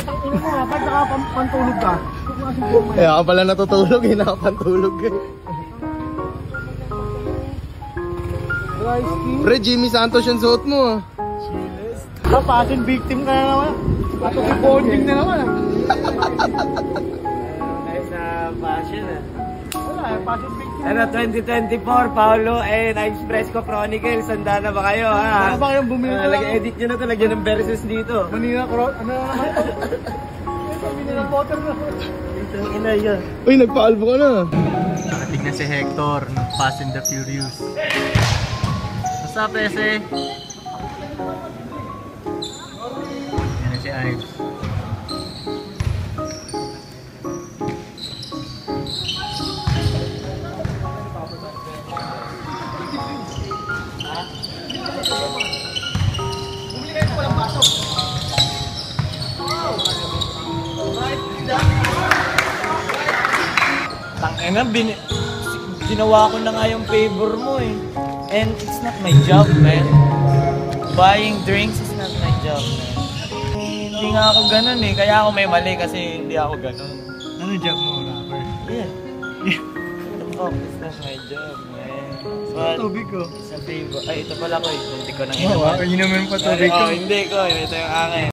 Ino mo nga, ba't nakapantulog ka? Kaya ka pala natutulog eh, nakapantulog eh. Pre, Jimmy Santos yung suot mo. Passion victim ka na naman. Bonding na naman. Ay sa passion Wala, passion victim. Ano, 2024, Paolo and Expressco Chronicles. Handa na ba kayo, ha? Ano ba kayong bumili na lang? Edit nyo na to, lagyan ng verses dito. Manila Cross, ano na naman? Bumili ng water na. Itong ina yun. Uy, nagpa-albo ka na. Nakatig na si Hector ng Fast and the Furious. What's up, Ese? Yan na si Ives. Tangina, ginawa ko na nga yung favor mo eh. And it's not my job, man. Buying drinks is not my job, man. Hindi nga ako ganun eh. Kaya ako may mali kasi hindi ako ganun. Ano job mo, rapper? Yeah. What the fuck? It's not my job, man. But, Tubig ko. sa favor. Ay, ito pala ko eh. Hindi ko nang inuman. Inumin pa tubig ko. Hindi ko. Ito yung akin.